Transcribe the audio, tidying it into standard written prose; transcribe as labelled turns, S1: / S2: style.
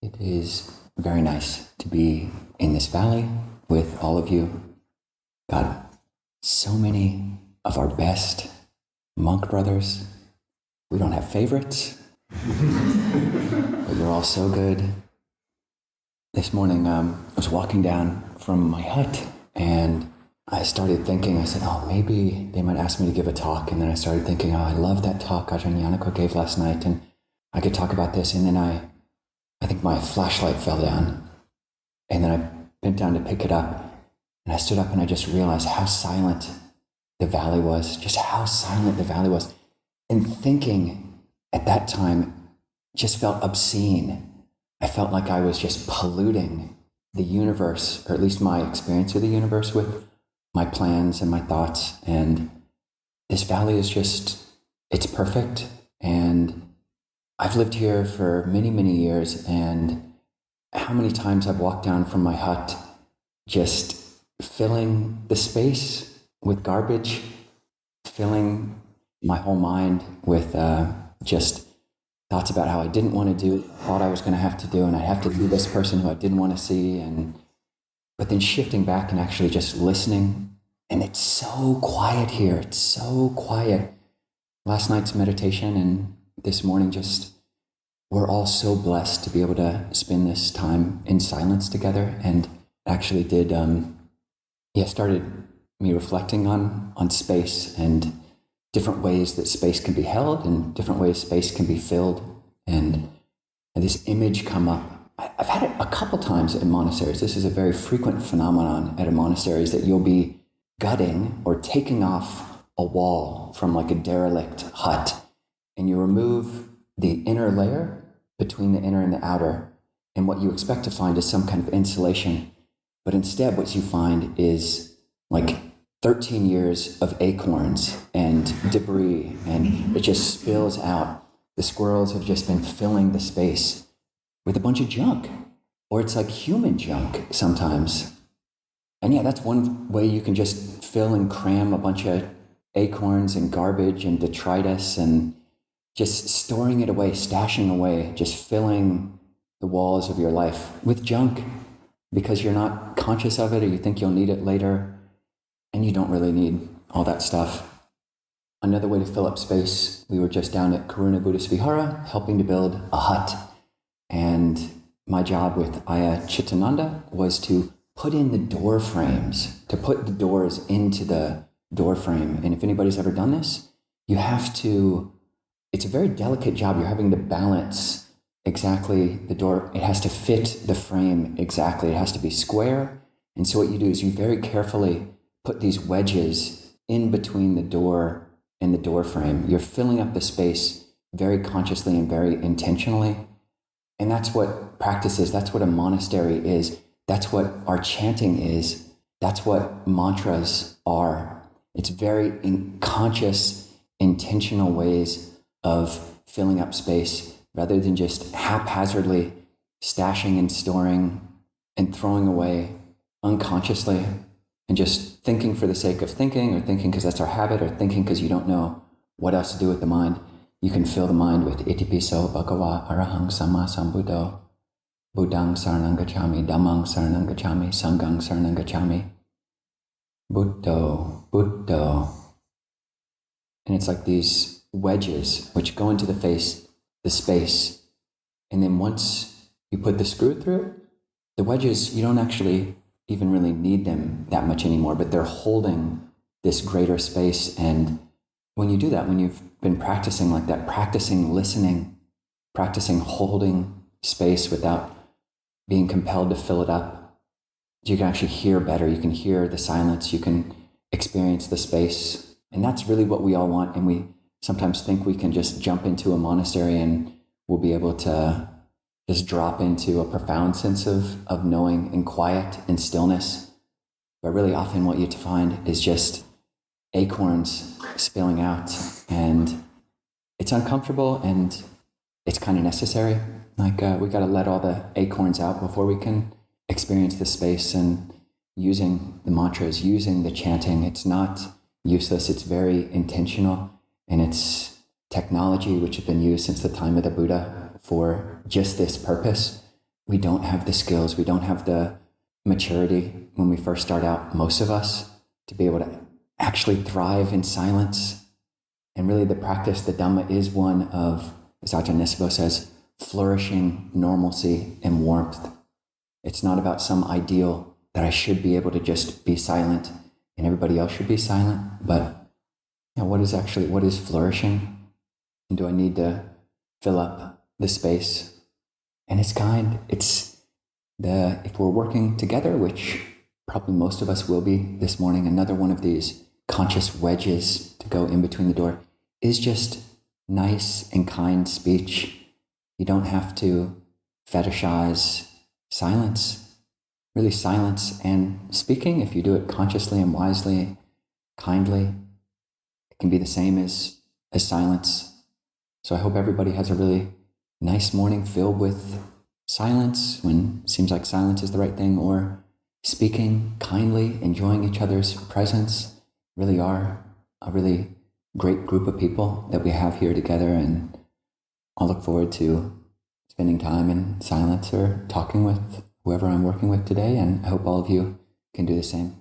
S1: It is very nice to be in this valley with all of you. Got so many of our best monk brothers. We don't have favorites, but you're all so good. This morning, I was walking down from my hut and I started thinking, I said, maybe they might ask me to give a talk. And then I started thinking, I love that talk Ajahn gave last night and I could talk about this. And then I think my flashlight fell down and then I bent down to pick it up and I stood up and I just realized how silent the valley was, just how silent the valley was. And thinking at that time just felt obscene. I felt like I was just polluting the universe, or at least my experience of the universe, with my plans and my thoughts. And this valley is just, it's perfect. And I've lived here for many, many years. And how many times I've walked down from my hut just filling the space with garbage, filling my whole mind with just thoughts about how I didn't want to do, thought I was going to have to do, and I'd have to do this person who I didn't want to see. But then shifting back and actually just listening. And it's so quiet here. It's so quiet. Last night's meditation and this morning, just we're all so blessed to be able to spend this time in silence together. And actually did, started me reflecting on space and different ways that space can be held and different ways space can be filled. And this image come up. I've had it a couple times in monasteries. This is a very frequent phenomenon at a monastery, is that you'll be gutting or taking off a wall from like a derelict hut, and you remove the inner layer between the inner and the outer, and what you expect to find is some kind of insulation. But instead what you find is like 13 years of acorns and debris, and it just spills out. The squirrels have just been filling the space with a bunch of junk, or it's like human junk sometimes. And that's one way you can just fill and cram a bunch of acorns and garbage and detritus and just storing it away, stashing away, just filling the walls of your life with junk because you're not conscious of it, or you think you'll need it later. And you don't really need all that stuff. Another way to fill up space, we were just down at Karuna Buddhist Vihara helping to build a hut. And my job with Ayya Chittananda was to put in the door frames, to put the doors into the door frame. And if anybody's ever done this, you have to, it's a very delicate job. You're having to balance exactly the door. It has to fit the frame exactly. It has to be square. And so what you do is you very carefully put these wedges in between the door and the door frame. You're filling up the space very consciously and very intentionally. And that's what practice is. That's what a monastery is. That's what our chanting is. That's what mantras are. It's very conscious, intentional ways of filling up space rather than just haphazardly stashing and storing and throwing away unconsciously. And just thinking for the sake of thinking, or thinking because that's our habit, or thinking because you don't know what else to do with the mind. You can fill the mind with Itipiso Bhagava Arahang Samma Sambuddho Buddhang Saranang Gacchami Dhammang Saranang Gacchami Sanghang Saranang Gacchami Buddho, Buddho. And it's like these wedges which go into the space. And then once you put the screw through, the wedges, you don't actually even really need them that much anymore, but they're holding this greater space. And when you do that, when you've been practicing like that, practicing listening, practicing holding space without being compelled to fill it up, you can actually hear better. You can hear the silence. You can experience the space. And that's really what we all want. And we sometimes think we can just jump into a monastery and we'll be able to just drop into a profound sense of knowing and quiet and stillness. But really often what you find is just acorns spilling out, and it's uncomfortable and it's kind of necessary. Like we got to let all the acorns out before we can experience the space. And using the mantras, using the chanting, it's not useless. It's very intentional, and it's technology which has been used since the time of the Buddha for just this purpose. we don't have the skills, we don't have the maturity when we first start out, most of us, to be able to actually thrive in silence. And really the practice, the Dhamma, is one of, as Ajahn Nisabo says, flourishing normalcy and warmth. It's not about some ideal that I should be able to just be silent and everybody else should be silent, but what is flourishing? And do I need to fill up the space? And it's kind. If we're working together, which probably most of us will be this morning, another one of these conscious wedges to go in between the door is just nice and kind speech. You don't have to fetishize silence. Really, silence and speaking, if you do it consciously and wisely, kindly, it can be the same as silence. So I hope everybody has a really nice morning filled with silence when it seems like silence is the right thing, or speaking kindly, enjoying each other's presence. Really are a really great group of people that we have here together, and I'll look forward to spending time in silence or talking with whoever I'm working with today, and I hope all of you can do the same.